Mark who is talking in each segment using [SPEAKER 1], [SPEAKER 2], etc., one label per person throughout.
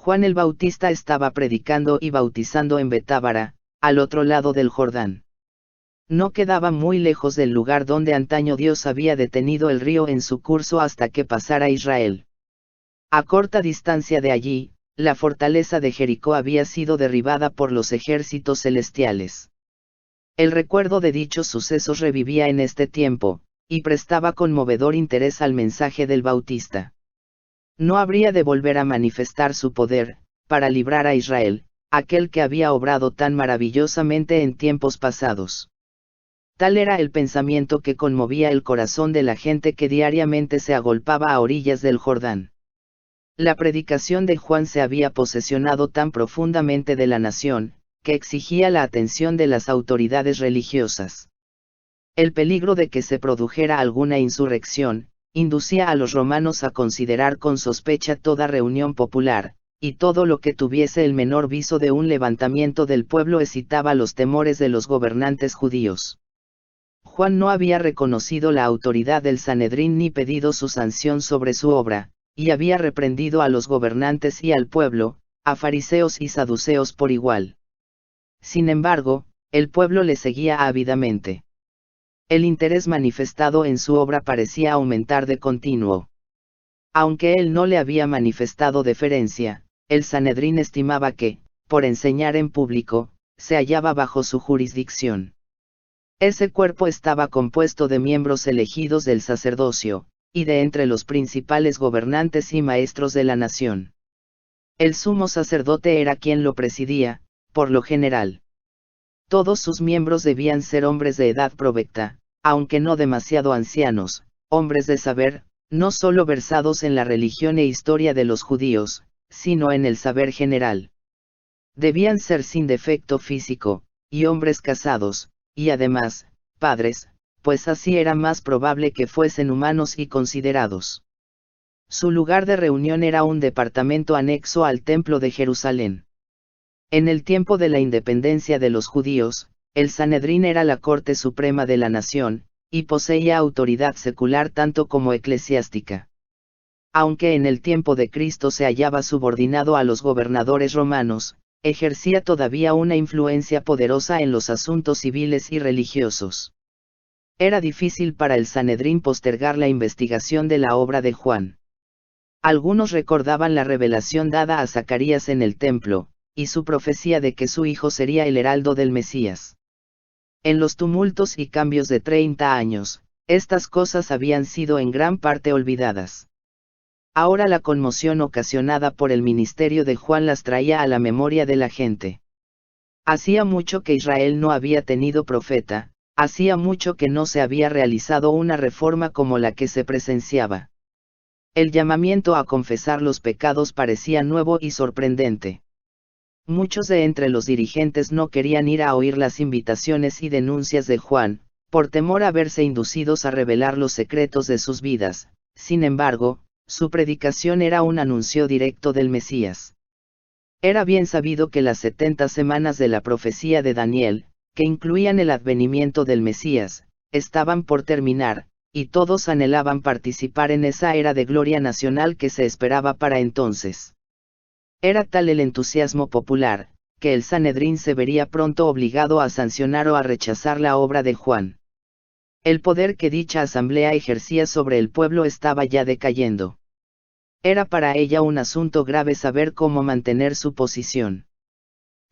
[SPEAKER 1] Juan el Bautista estaba predicando y bautizando en Betábara, al otro lado del Jordán. No quedaba muy lejos del lugar donde antaño Dios había detenido el río en su curso hasta que pasara Israel. A corta distancia de allí, la fortaleza de Jericó había sido derribada por los ejércitos celestiales. El recuerdo de dichos sucesos revivía en este tiempo, y prestaba conmovedor interés al mensaje del Bautista. No habría de volver a manifestar su poder, para librar a Israel, aquel que había obrado tan maravillosamente en tiempos pasados. Tal era el pensamiento que conmovía el corazón de la gente que diariamente se agolpaba a orillas del Jordán. La predicación de Juan se había posesionado tan profundamente de la nación, que exigía la atención de las autoridades religiosas. El peligro de que se produjera alguna insurrección, inducía a los romanos a considerar con sospecha toda reunión popular, y todo lo que tuviese el menor viso de un levantamiento del pueblo excitaba los temores de los gobernantes judíos. Juan no había reconocido la autoridad del Sanedrín ni pedido su sanción sobre su obra, y había reprendido a los gobernantes y al pueblo, a fariseos y saduceos por igual. Sin embargo, el pueblo le seguía ávidamente. El interés manifestado en su obra parecía aumentar de continuo. Aunque él no le había manifestado deferencia, el Sanedrín estimaba que, por enseñar en público, se hallaba bajo su jurisdicción. Ese cuerpo estaba compuesto de miembros elegidos del sacerdocio, y de entre los principales gobernantes y maestros de la nación. El sumo sacerdote era quien lo presidía, por lo general. Todos sus miembros debían ser hombres de edad provecta, aunque no demasiado ancianos, hombres de saber, no solo versados en la religión e historia de los judíos, sino en el saber general. Debían ser sin defecto físico, y hombres casados, y además, padres, pues así era más probable que fuesen humanos y considerados. Su lugar de reunión era un departamento anexo al Templo de Jerusalén. En el tiempo de la independencia de los judíos, el Sanedrín era la corte suprema de la nación, y poseía autoridad secular tanto como eclesiástica. Aunque en el tiempo de Cristo se hallaba subordinado a los gobernadores romanos, ejercía todavía una influencia poderosa en los asuntos civiles y religiosos. Era difícil para el Sanedrín postergar la investigación de la obra de Juan. Algunos recordaban la revelación dada a Zacarías en el templo, y su profecía de que su hijo sería el heraldo del Mesías. En los tumultos y cambios de 30 años, estas cosas habían sido en gran parte olvidadas. Ahora la conmoción ocasionada por el ministerio de Juan las traía a la memoria de la gente. Hacía mucho que Israel no había tenido profeta, hacía mucho que no se había realizado una reforma como la que se presenciaba. El llamamiento a confesar los pecados parecía nuevo y sorprendente. Muchos de entre los dirigentes no querían ir a oír las invitaciones y denuncias de Juan, por temor a verse inducidos a revelar los secretos de sus vidas. Sin embargo, su predicación era un anuncio directo del Mesías. Era bien sabido que las 70 semanas de la profecía de Daniel, que incluían el advenimiento del Mesías, estaban por terminar, y todos anhelaban participar en esa era de gloria nacional que se esperaba para entonces. Era tal el entusiasmo popular, que el Sanedrín se vería pronto obligado a sancionar o a rechazar la obra de Juan. El poder que dicha asamblea ejercía sobre el pueblo estaba ya decayendo. Era para ella un asunto grave saber cómo mantener su posición.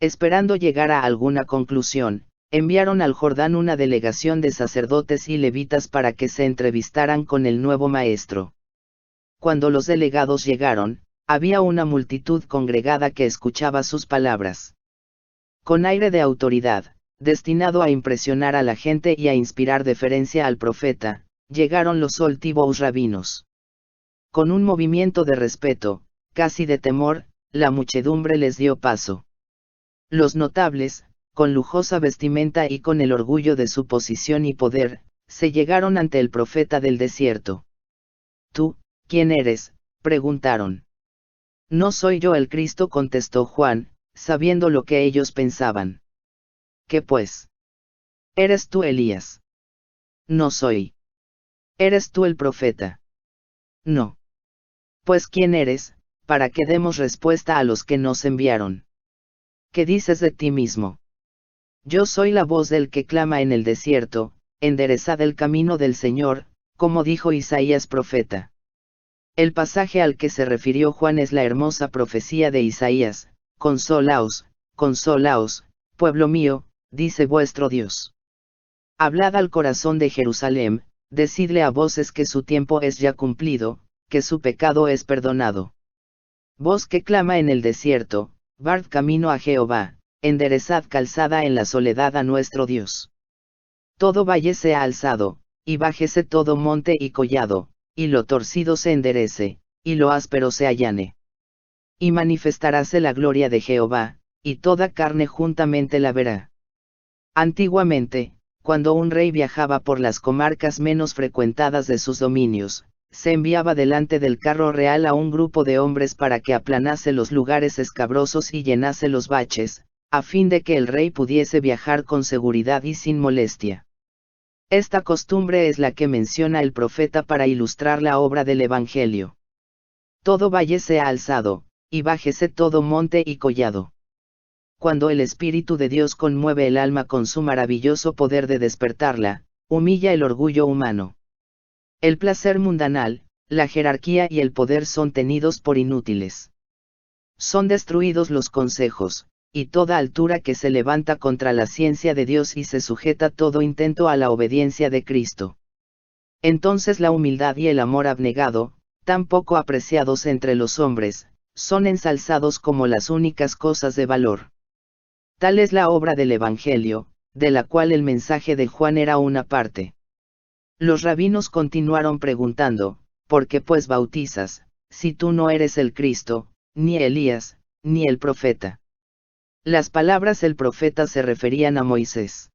[SPEAKER 1] Esperando llegar a alguna conclusión, enviaron al Jordán una delegación de sacerdotes y levitas para que se entrevistaran con el nuevo maestro. Cuando los delegados llegaron, había una multitud congregada que escuchaba sus palabras. Con aire de autoridad, destinado a impresionar a la gente y a inspirar deferencia al profeta, llegaron los altivos rabinos. Con un movimiento de respeto, casi de temor, la muchedumbre les dio paso. Los notables, con lujosa vestimenta y con el orgullo de su posición y poder, se llegaron ante el profeta del desierto. ¿Tú, quién eres?, preguntaron. No soy yo el Cristo, contestó Juan, sabiendo lo que ellos pensaban. ¿Qué pues? ¿Eres tú Elías? No soy. ¿Eres tú el profeta? No. Pues ¿quién eres?, para que demos respuesta a los que nos enviaron. ¿Qué dices de ti mismo? Yo soy la voz del que clama en el desierto, enderezad el camino del Señor, como dijo Isaías profeta. El pasaje al que se refirió Juan es la hermosa profecía de Isaías: consolaos, consolaos, pueblo mío, dice vuestro Dios. Hablad al corazón de Jerusalén, decidle a voces que su tiempo es ya cumplido, que su pecado es perdonado. Voz que clama en el desierto, bard camino a Jehová, enderezad calzada en la soledad a nuestro Dios. Todo valle sea alzado, y bájese todo monte y collado, y lo torcido se enderece, y lo áspero se allane. Y manifestaráse la gloria de Jehová, y toda carne juntamente la verá. Antiguamente, cuando un rey viajaba por las comarcas menos frecuentadas de sus dominios, se enviaba delante del carro real a un grupo de hombres para que aplanase los lugares escabrosos y llenase los baches, a fin de que el rey pudiese viajar con seguridad y sin molestia. Esta costumbre es la que menciona el profeta para ilustrar la obra del Evangelio. Todo valle sea alzado, y bájese todo monte y collado. Cuando el Espíritu de Dios conmueve el alma con su maravilloso poder de despertarla, humilla el orgullo humano. El placer mundanal, la jerarquía y el poder son tenidos por inútiles. Son destruidos los consejos, y toda altura que se levanta contra la ciencia de Dios y se sujeta todo intento a la obediencia de Cristo. Entonces la humildad y el amor abnegado, tan poco apreciados entre los hombres, son ensalzados como las únicas cosas de valor. Tal es la obra del Evangelio, de la cual el mensaje de Juan era una parte. Los rabinos continuaron preguntando: ¿por qué pues bautizas, si tú no eres el Cristo, ni Elías, ni el profeta? Las palabras el profeta se referían a Moisés.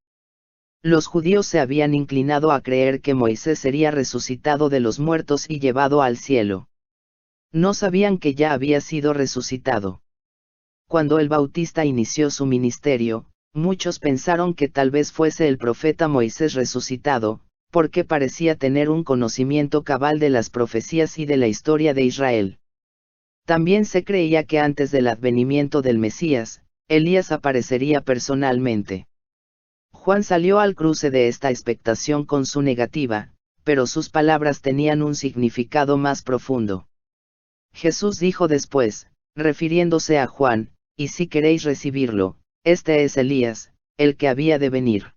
[SPEAKER 1] Los judíos se habían inclinado a creer que Moisés sería resucitado de los muertos y llevado al cielo. No sabían que ya había sido resucitado. Cuando el Bautista inició su ministerio, muchos pensaron que tal vez fuese el profeta Moisés resucitado, porque parecía tener un conocimiento cabal de las profecías y de la historia de Israel. También se creía que antes del advenimiento del Mesías, Elías aparecería personalmente. Juan salió al cruce de esta expectación con su negativa, pero sus palabras tenían un significado más profundo. Jesús dijo después, refiriéndose a Juan: y si queréis recibirlo, este es Elías, el que había de venir.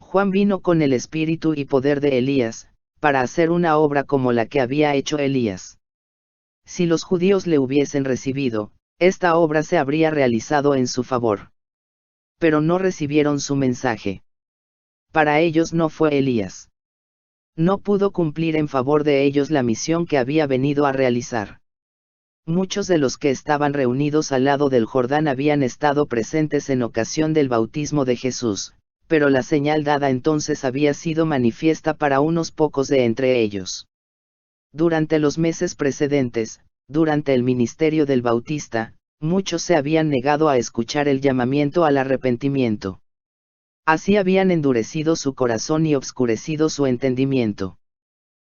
[SPEAKER 1] Juan vino con el espíritu y poder de Elías, para hacer una obra como la que había hecho Elías. Si los judíos le hubiesen recibido, esta obra se habría realizado en su favor. Pero no recibieron su mensaje. Para ellos no fue Elías. No pudo cumplir en favor de ellos la misión que había venido a realizar. Muchos de los que estaban reunidos al lado del Jordán habían estado presentes en ocasión del bautismo de Jesús, pero la señal dada entonces había sido manifiesta para unos pocos de entre ellos. Durante los meses precedentes, durante el ministerio del Bautista, muchos se habían negado a escuchar el llamamiento al arrepentimiento. Así habían endurecido su corazón y obscurecido su entendimiento.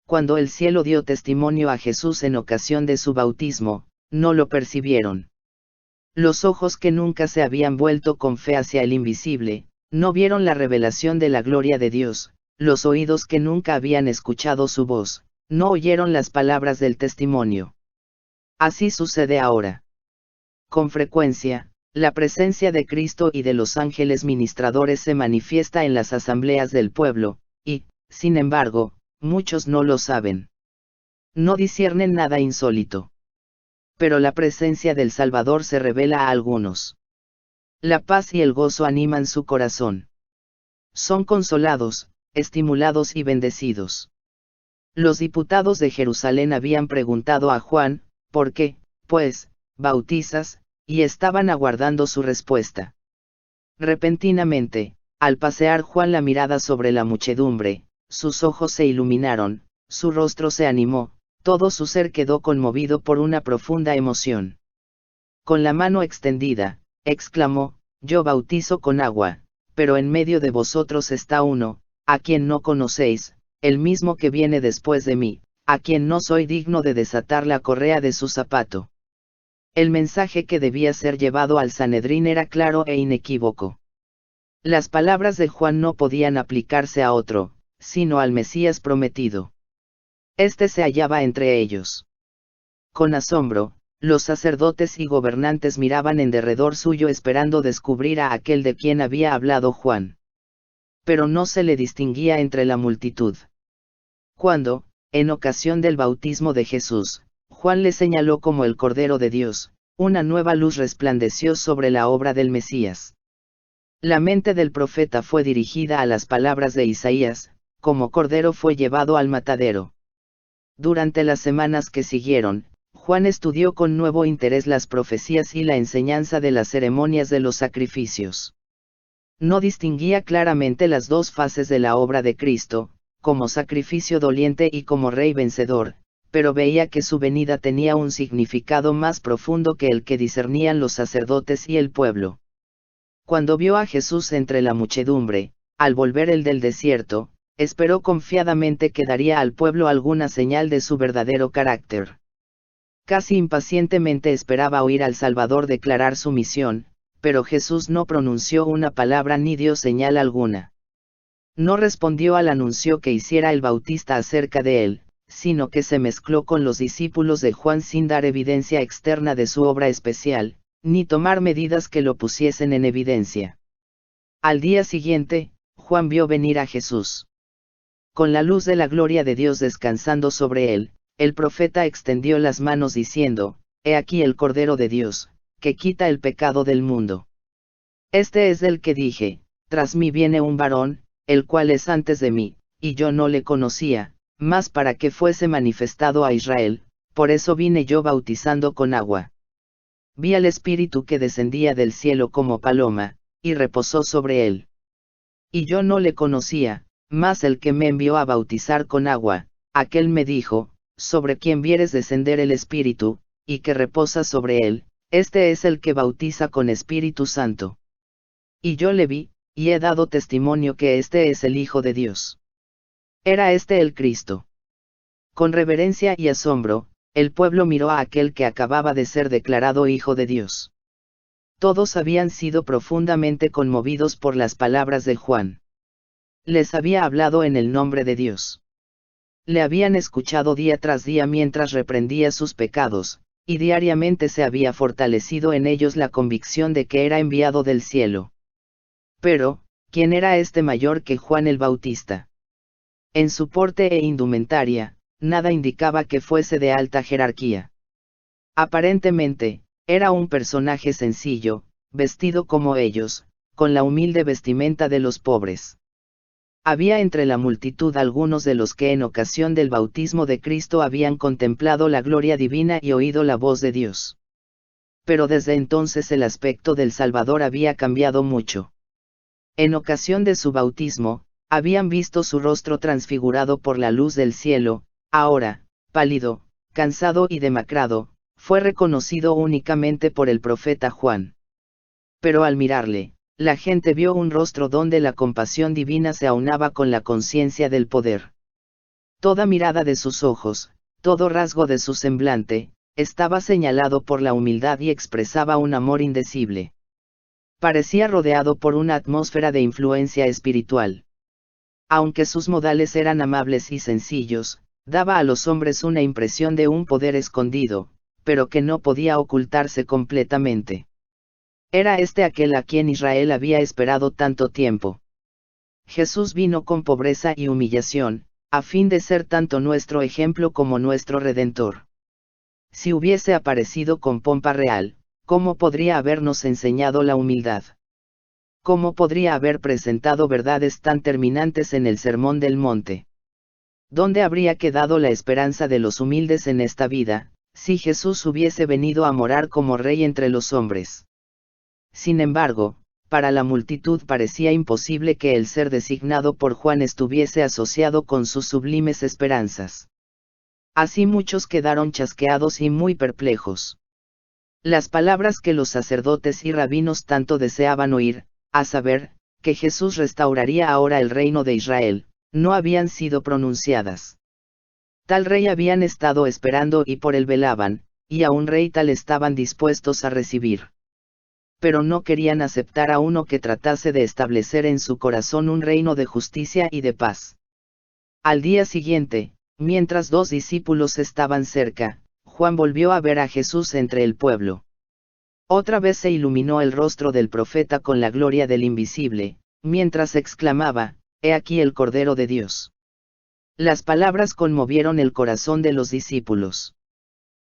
[SPEAKER 1] Cuando el cielo dio testimonio a Jesús en ocasión de su bautismo, no lo percibieron. Los ojos que nunca se habían vuelto con fe hacia el invisible, no vieron la revelación de la gloria de Dios; los oídos que nunca habían escuchado su voz, no oyeron las palabras del testimonio. Así sucede ahora. Con frecuencia, la presencia de Cristo y de los ángeles ministradores se manifiesta en las asambleas del pueblo, y, sin embargo, muchos no lo saben. No disciernen nada insólito. Pero la presencia del Salvador se revela a algunos. La paz y el gozo animan su corazón. Son consolados, estimulados y bendecidos. Los diputados de Jerusalén habían preguntado a Juan: ¿por qué, pues, bautizas?, y estaban aguardando su respuesta. Repentinamente, al pasear Juan la mirada sobre la muchedumbre, sus ojos se iluminaron, su rostro se animó, todo su ser quedó conmovido por una profunda emoción. Con la mano extendida, exclamó: yo bautizo con agua, pero en medio de vosotros está uno, a quien no conocéis, el mismo que viene después de mí, a quien no soy digno de desatar la correa de su zapato. El mensaje que debía ser llevado al Sanedrín era claro e inequívoco. Las palabras de Juan no podían aplicarse a otro, sino al Mesías prometido. Este se hallaba entre ellos. Con asombro, los sacerdotes y gobernantes miraban en derredor suyo esperando descubrir a aquel de quien había hablado Juan. Pero no se le distinguía entre la multitud. Cuando, en ocasión del bautismo de Jesús, Juan le señaló como el Cordero de Dios, una nueva luz resplandeció sobre la obra del Mesías. La mente del profeta fue dirigida a las palabras de Isaías, como cordero fue llevado al matadero. Durante las semanas que siguieron, Juan estudió con nuevo interés las profecías y la enseñanza de las ceremonias de los sacrificios. No distinguía claramente las dos fases de la obra de Cristo, como sacrificio doliente y como rey vencedor, pero veía que su venida tenía un significado más profundo que el que discernían los sacerdotes y el pueblo. Cuando vio a Jesús entre la muchedumbre, al volver él del desierto, esperó confiadamente que daría al pueblo alguna señal de su verdadero carácter. Casi impacientemente esperaba oír al Salvador declarar su misión, pero Jesús no pronunció una palabra ni dio señal alguna. No respondió al anuncio que hiciera el Bautista acerca de él, sino que se mezcló con los discípulos de Juan sin dar evidencia externa de su obra especial, ni tomar medidas que lo pusiesen en evidencia. Al día siguiente, Juan vio venir a Jesús. Con la luz de la gloria de Dios descansando sobre él, el profeta extendió las manos diciendo, «He aquí el Cordero de Dios, que quita el pecado del mundo. Este es del que dije, tras mí viene un varón, el cual es antes de mí, y yo no le conocía, mas para que fuese manifestado a Israel, por eso vine yo bautizando con agua». Vi al Espíritu que descendía del cielo como paloma, y reposó sobre él. Y yo no le conocía, mas el que me envió a bautizar con agua, aquel me dijo, sobre quien vieres descender el Espíritu, y que reposa sobre él, este es el que bautiza con Espíritu Santo. Y yo le vi, y he dado testimonio que este es el Hijo de Dios. Era este el Cristo. Con reverencia y asombro, el pueblo miró a aquel que acababa de ser declarado Hijo de Dios. Todos habían sido profundamente conmovidos por las palabras de Juan. Les había hablado en el nombre de Dios. Le habían escuchado día tras día mientras reprendía sus pecados, y diariamente se había fortalecido en ellos la convicción de que era enviado del cielo. Pero, ¿quién era este mayor que Juan el Bautista? En su porte e indumentaria, nada indicaba que fuese de alta jerarquía. Aparentemente, era un personaje sencillo, vestido como ellos, con la humilde vestimenta de los pobres. Había entre la multitud algunos de los que en ocasión del bautismo de Cristo habían contemplado la gloria divina y oído la voz de Dios. Pero desde entonces el aspecto del Salvador había cambiado mucho. En ocasión de su bautismo, habían visto su rostro transfigurado por la luz del cielo. Ahora, pálido, cansado y demacrado, fue reconocido únicamente por el profeta Juan. Pero al mirarle, la gente vio un rostro donde la compasión divina se aunaba con la conciencia del poder. Toda mirada de sus ojos, todo rasgo de su semblante, estaba señalado por la humildad y expresaba un amor indecible. Parecía rodeado por una atmósfera de influencia espiritual. Aunque sus modales eran amables y sencillos, daba a los hombres una impresión de un poder escondido, pero que no podía ocultarse completamente. Era este aquel a quien Israel había esperado tanto tiempo. Jesús vino con pobreza y humillación, a fin de ser tanto nuestro ejemplo como nuestro Redentor. Si hubiese aparecido con pompa real, ¿cómo podría habernos enseñado la humildad? ¿Cómo podría haber presentado verdades tan terminantes en el Sermón del Monte? ¿Dónde habría quedado la esperanza de los humildes en esta vida, si Jesús hubiese venido a morar como Rey entre los hombres? Sin embargo, para la multitud parecía imposible que el ser designado por Juan estuviese asociado con sus sublimes esperanzas. Así muchos quedaron chasqueados y muy perplejos. Las palabras que los sacerdotes y rabinos tanto deseaban oír, a saber, que Jesús restauraría ahora el reino de Israel, no habían sido pronunciadas. Tal rey habían estado esperando y por él velaban, y a un rey tal estaban dispuestos a recibir. Pero no querían aceptar a uno que tratase de establecer en su corazón un reino de justicia y de paz. Al día siguiente, mientras 2 discípulos estaban cerca, Juan volvió a ver a Jesús entre el pueblo. Otra vez se iluminó el rostro del profeta con la gloria del invisible, mientras exclamaba, «He aquí el Cordero de Dios». Las palabras conmovieron el corazón de los discípulos.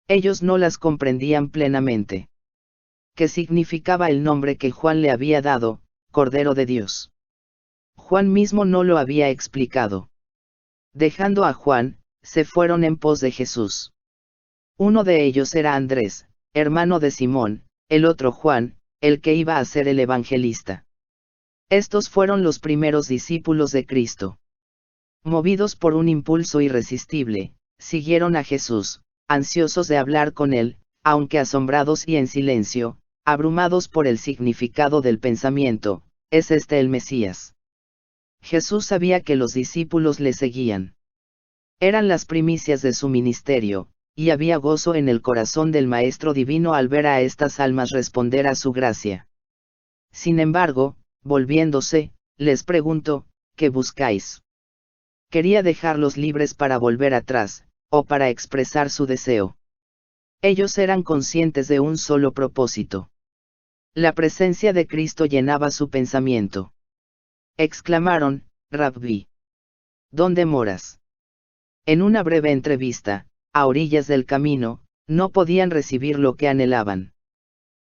[SPEAKER 1] Ellos no las comprendían plenamente. ¿Qué significaba el nombre que Juan le había dado, Cordero de Dios? Juan mismo no lo había explicado. Dejando a Juan, se fueron en pos de Jesús. Uno de ellos era Andrés, hermano de Simón, el otro Juan, el que iba a ser el evangelista. Estos fueron los primeros discípulos de Cristo. Movidos por un impulso irresistible, siguieron a Jesús, ansiosos de hablar con él, aunque asombrados y en silencio, abrumados por el significado del pensamiento, ¿es este el Mesías? Jesús sabía que los discípulos le seguían. Eran las primicias de su ministerio, y había gozo en el corazón del Maestro Divino al ver a estas almas responder a su gracia. Sin embargo, volviéndose, les preguntó, ¿qué buscáis? Quería dejarlos libres para volver atrás, o para expresar su deseo. Ellos eran conscientes de un solo propósito. La presencia de Cristo llenaba su pensamiento. Exclamaron, Rabbi, ¿dónde moras? En una breve entrevista, a orillas del camino, no podían recibir lo que anhelaban.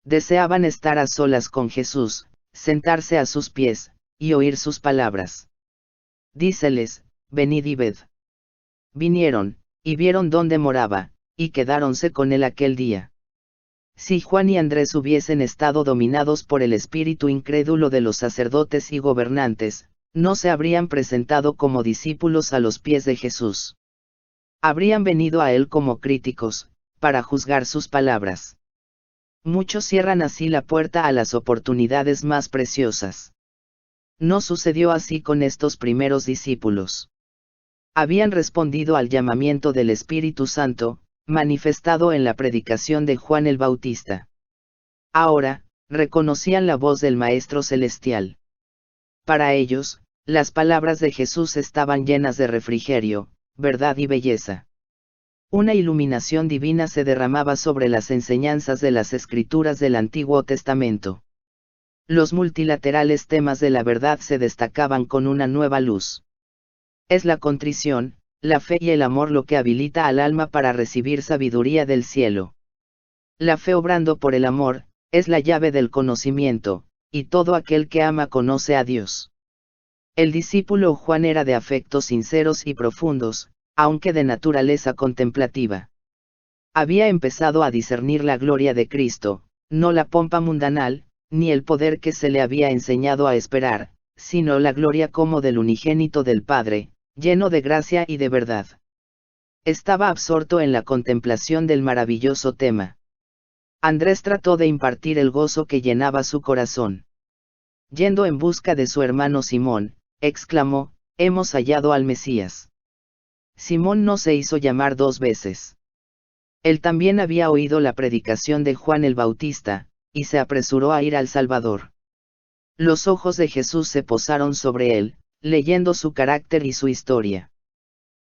[SPEAKER 1] Deseaban estar a solas con Jesús, sentarse a sus pies, y oír sus palabras. Díceles, venid y ved. Vinieron, y vieron dónde moraba, y quedáronse con él aquel día. Si Juan y Andrés hubiesen estado dominados por el espíritu incrédulo de los sacerdotes y gobernantes, no se habrían presentado como discípulos a los pies de Jesús. Habrían venido a él como críticos, para juzgar sus palabras. Muchos cierran así la puerta a las oportunidades más preciosas. No sucedió así con estos primeros discípulos. Habían respondido al llamamiento del Espíritu Santo, manifestado en la predicación de Juan el Bautista. Ahora, reconocían la voz del Maestro Celestial. Para ellos, las palabras de Jesús estaban llenas de refrigerio, verdad y belleza. Una iluminación divina se derramaba sobre las enseñanzas de las Escrituras del Antiguo Testamento. Los multilaterales temas de la verdad se destacaban con una nueva luz. Es la contrición, la fe y el amor lo que habilita al alma para recibir sabiduría del cielo. La fe obrando por el amor, es la llave del conocimiento, y todo aquel que ama conoce a Dios. El discípulo Juan era de afectos sinceros y profundos, aunque de naturaleza contemplativa. Había empezado a discernir la gloria de Cristo, no la pompa mundanal, ni el poder que se le había enseñado a esperar, sino la gloria como del unigénito del Padre, lleno de gracia y de verdad. Estaba absorto en la contemplación del maravilloso tema. Andrés trató de impartir el gozo que llenaba su corazón. Yendo en busca de su hermano Simón, exclamó, hemos hallado al Mesías. Simón no se hizo llamar 2 veces. Él también había oído la predicación de Juan el Bautista, y se apresuró a ir al Salvador. Los ojos de Jesús se posaron sobre él, leyendo su carácter y su historia.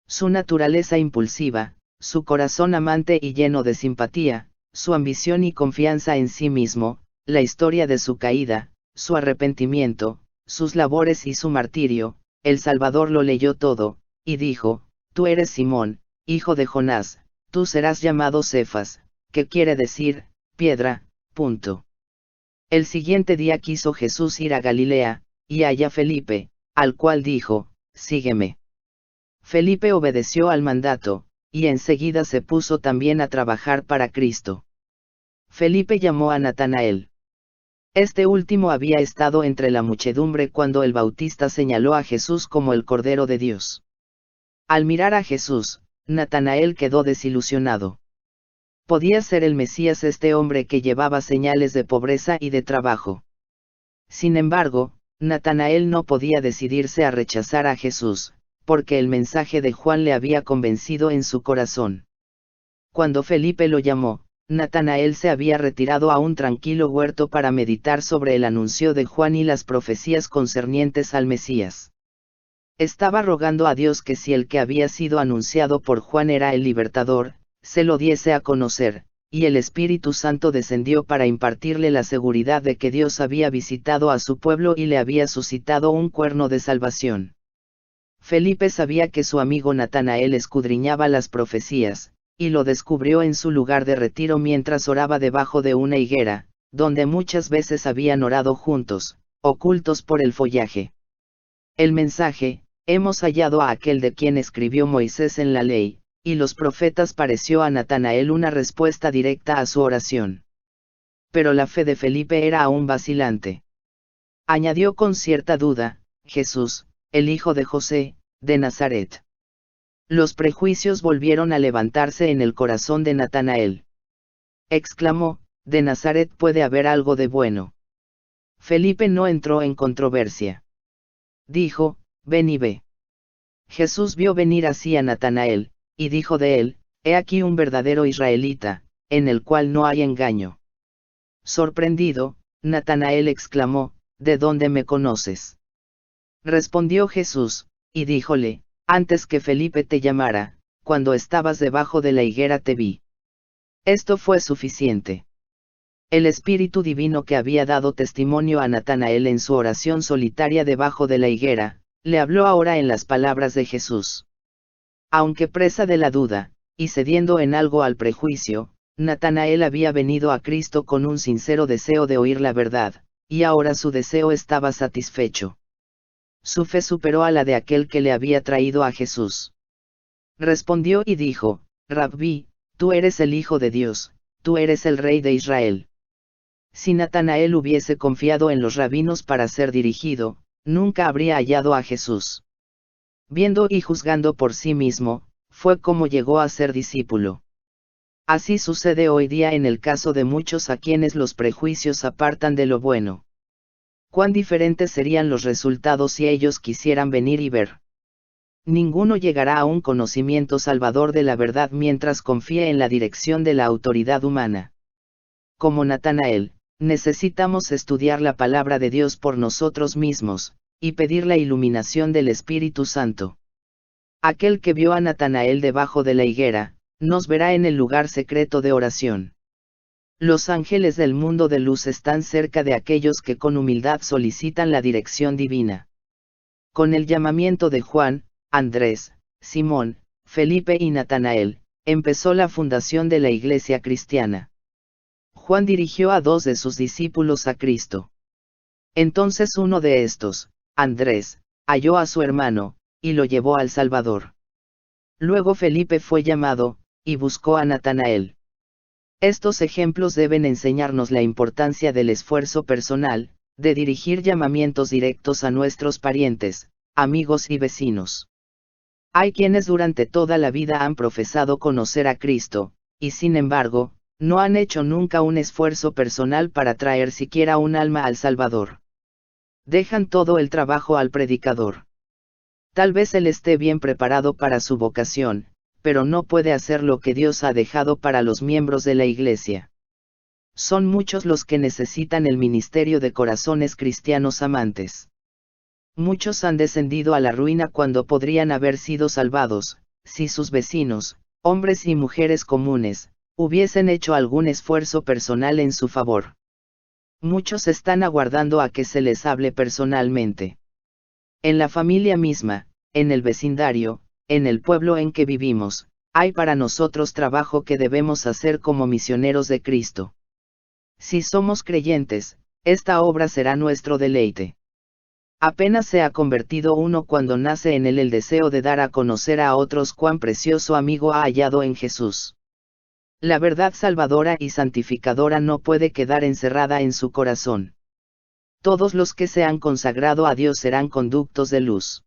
[SPEAKER 1] Su naturaleza impulsiva, su corazón amante y lleno de simpatía, su ambición y confianza en sí mismo, la historia de su caída, su arrepentimiento, sus labores y su martirio, el Salvador lo leyó todo, y dijo, tú eres Simón, hijo de Jonás, tú serás llamado Cefas, que quiere decir, piedra. El siguiente día quiso Jesús ir a Galilea, y halló Felipe, al cual dijo, sígueme. Felipe obedeció al mandato, y enseguida se puso también a trabajar para Cristo. Felipe llamó a Natanael. Este último había estado entre la muchedumbre cuando el Bautista señaló a Jesús como el Cordero de Dios. Al mirar a Jesús, Natanael quedó desilusionado. Podía ser el Mesías este hombre que llevaba señales de pobreza y de trabajo. Sin embargo, Natanael no podía decidirse a rechazar a Jesús, porque el mensaje de Juan le había convencido en su corazón. Cuando Felipe lo llamó, Natanael se había retirado a un tranquilo huerto para meditar sobre el anuncio de Juan y las profecías concernientes al Mesías. Estaba rogando a Dios que si el que había sido anunciado por Juan era el libertador, se lo diese a conocer, y el Espíritu Santo descendió para impartirle la seguridad de que Dios había visitado a su pueblo y le había suscitado un cuerno de salvación. Felipe sabía que su amigo Natanael escudriñaba las profecías, y lo descubrió en su lugar de retiro mientras oraba debajo de una higuera, donde muchas veces habían orado juntos, ocultos por el follaje. El mensaje, hemos hallado a aquel de quien escribió Moisés en la ley, y los profetas, pareció a Natanael una respuesta directa a su oración. Pero la fe de Felipe era aún vacilante. Añadió con cierta duda: Jesús, el hijo de José, de Nazaret. Los prejuicios volvieron a levantarse en el corazón de Natanael. Exclamó: de Nazaret puede haber algo de bueno. Felipe no entró en controversia. Dijo: ven y ve. Jesús vio venir así a Natanael, y dijo de él: he aquí un verdadero israelita, en el cual no hay engaño. Sorprendido, Natanael exclamó: ¿de dónde me conoces? Respondió Jesús, y díjole: antes que Felipe te llamara, cuando estabas debajo de la higuera te vi. Esto fue suficiente. El Espíritu Divino que había dado testimonio a Natanael en su oración solitaria debajo de la higuera, le habló ahora en las palabras de Jesús. Aunque presa de la duda, y cediendo en algo al prejuicio, Natanael había venido a Cristo con un sincero deseo de oír la verdad, y ahora su deseo estaba satisfecho. Su fe superó a la de aquel que le había traído a Jesús. Respondió y dijo: Rabí, tú eres el Hijo de Dios, tú eres el Rey de Israel. Si Natanael hubiese confiado en los rabinos para ser dirigido, nunca habría hallado a Jesús. Viendo y juzgando por sí mismo, fue como llegó a ser discípulo. Así sucede hoy día en el caso de muchos a quienes los prejuicios apartan de lo bueno. Cuán diferentes serían los resultados si ellos quisieran venir y ver. Ninguno llegará a un conocimiento salvador de la verdad mientras confíe en la dirección de la autoridad humana. Como Natanael, necesitamos estudiar la palabra de Dios por nosotros mismos, y pedir la iluminación del Espíritu Santo. Aquel que vio a Natanael debajo de la higuera, nos verá en el lugar secreto de oración. Los ángeles del mundo de luz están cerca de aquellos que con humildad solicitan la dirección divina. Con el llamamiento de Juan, Andrés, Simón, Felipe y Natanael, empezó la fundación de la Iglesia cristiana. Juan dirigió a 2 de sus discípulos a Cristo. Entonces uno de estos, Andrés, halló a su hermano, y lo llevó al Salvador. Luego Felipe fue llamado, y buscó a Natanael. Estos ejemplos deben enseñarnos la importancia del esfuerzo personal, de dirigir llamamientos directos a nuestros parientes, amigos y vecinos. Hay quienes durante toda la vida han profesado conocer a Cristo, y sin embargo, no han hecho nunca un esfuerzo personal para traer siquiera un alma al Salvador. Dejan todo el trabajo al predicador. Tal vez él esté bien preparado para su vocación, pero no puede hacer lo que Dios ha dejado para los miembros de la Iglesia. Son muchos los que necesitan el ministerio de corazones cristianos amantes. Muchos han descendido a la ruina cuando podrían haber sido salvados, si sus vecinos, hombres y mujeres comunes, hubiesen hecho algún esfuerzo personal en su favor. Muchos están aguardando a que se les hable personalmente. En la familia misma, en el vecindario, en el pueblo en que vivimos, hay para nosotros trabajo que debemos hacer como misioneros de Cristo. Si somos creyentes, esta obra será nuestro deleite. Apenas se ha convertido uno cuando nace en él el deseo de dar a conocer a otros cuán precioso amigo ha hallado en Jesús. La verdad salvadora y santificadora no puede quedar encerrada en su corazón. Todos los que se han consagrado a Dios serán conductos de luz.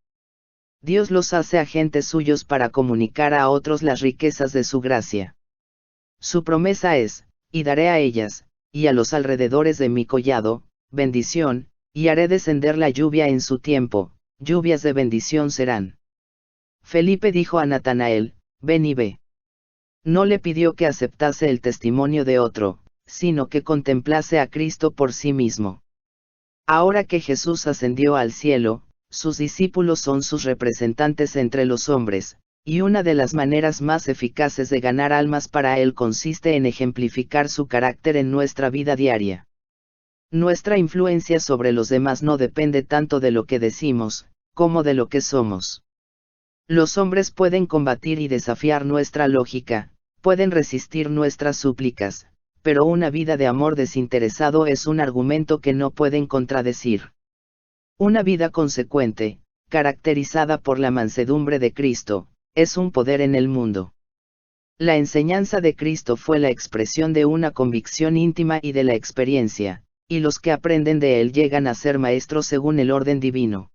[SPEAKER 1] Dios los hace agentes suyos para comunicar a otros las riquezas de su gracia. Su promesa es: y daré a ellas, y a los alrededores de mi collado, bendición, y haré descender la lluvia en su tiempo, lluvias de bendición serán. Felipe dijo a Natanael: ven y ve. No le pidió que aceptase el testimonio de otro, sino que contemplase a Cristo por sí mismo. Ahora que Jesús ascendió al cielo, sus discípulos son sus representantes entre los hombres, y una de las maneras más eficaces de ganar almas para Él consiste en ejemplificar su carácter en nuestra vida diaria. Nuestra influencia sobre los demás no depende tanto de lo que decimos, como de lo que somos. Los hombres pueden combatir y desafiar nuestra lógica, pueden resistir nuestras súplicas, pero una vida de amor desinteresado es un argumento que no pueden contradecir. Una vida consecuente, caracterizada por la mansedumbre de Cristo, es un poder en el mundo. La enseñanza de Cristo fue la expresión de una convicción íntima y de la experiencia, y los que aprenden de él llegan a ser maestros según el orden divino.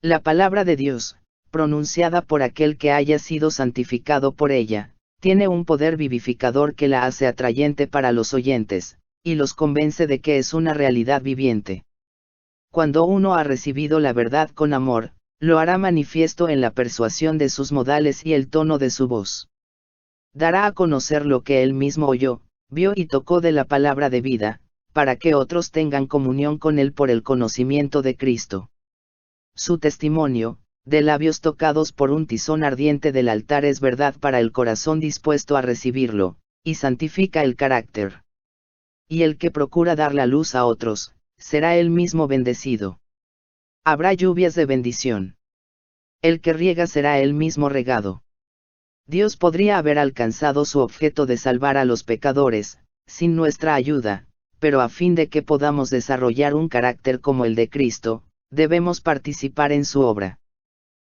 [SPEAKER 1] La palabra de Dios, pronunciada por aquel que haya sido santificado por ella, tiene un poder vivificador que la hace atrayente para los oyentes, y los convence de que es una realidad viviente. Cuando uno ha recibido la verdad con amor, lo hará manifiesto en la persuasión de sus modales y el tono de su voz. Dará a conocer lo que él mismo oyó, vio y tocó de la palabra de vida, para que otros tengan comunión con él por el conocimiento de Cristo. Su testimonio, de labios tocados por un tizón ardiente del altar, es verdad para el corazón dispuesto a recibirlo, y santifica el carácter. Y el que procura dar la luz a otros, será él mismo bendecido. Habrá lluvias de bendición. El que riega será él mismo regado. Dios podría haber alcanzado su objeto de salvar a los pecadores, sin nuestra ayuda, pero a fin de que podamos desarrollar un carácter como el de Cristo, debemos participar en su obra.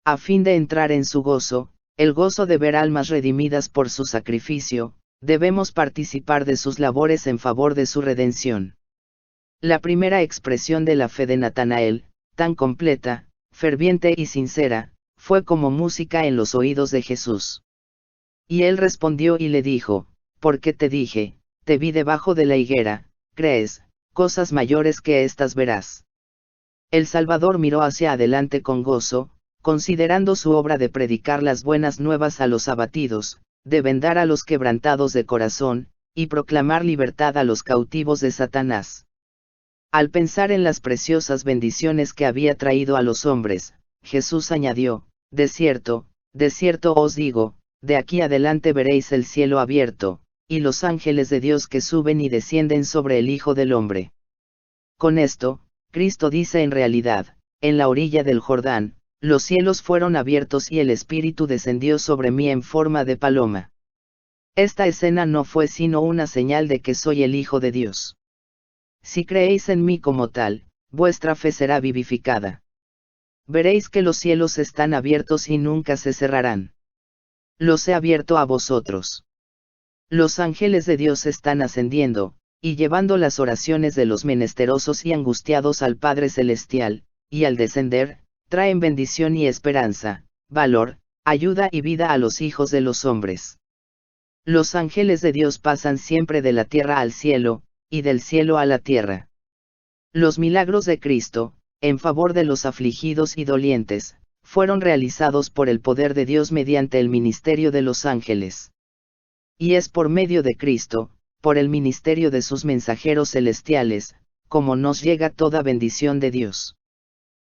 [SPEAKER 1] A fin de entrar en su gozo, el gozo de ver almas redimidas por su sacrificio, debemos participar de sus labores en favor de su redención. La primera expresión de la fe de Natanael, tan completa, ferviente y sincera, fue como música en los oídos de Jesús. Y él respondió y le dijo: «Porque te dije, te vi debajo de la higuera, crees, cosas mayores que estas verás». El Salvador miró hacia adelante con gozo, considerando su obra de predicar las buenas nuevas a los abatidos, de vendar a los quebrantados de corazón, y proclamar libertad a los cautivos de Satanás. Al pensar en las preciosas bendiciones que había traído a los hombres, Jesús añadió: de cierto os digo, de aquí adelante veréis el cielo abierto, y los ángeles de Dios que suben y descienden sobre el Hijo del Hombre. Con esto, Cristo dice en realidad: en la orilla del Jordán, los cielos fueron abiertos y el Espíritu descendió sobre mí en forma de paloma. Esta escena no fue sino una señal de que soy el Hijo de Dios. Si creéis en mí como tal, vuestra fe será vivificada. Veréis que los cielos están abiertos y nunca se cerrarán. Los he abierto a vosotros. Los ángeles de Dios están ascendiendo, y llevando las oraciones de los menesterosos y angustiados al Padre Celestial, y al descender, traen bendición y esperanza, valor, ayuda y vida a los hijos de los hombres. Los ángeles de Dios pasan siempre de la tierra al cielo, y del cielo a la tierra. Los milagros de Cristo, en favor de los afligidos y dolientes, fueron realizados por el poder de Dios mediante el ministerio de los ángeles. Y es por medio de Cristo, por el ministerio de sus mensajeros celestiales, como nos llega toda bendición de Dios.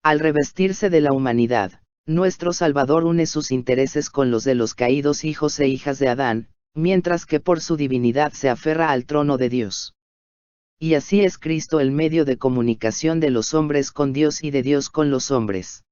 [SPEAKER 1] Al revestirse de la humanidad, nuestro Salvador une sus intereses con los de los caídos hijos e hijas de Adán, mientras que por su divinidad se aferra al trono de Dios. Y así es Cristo el medio de comunicación de los hombres con Dios y de Dios con los hombres.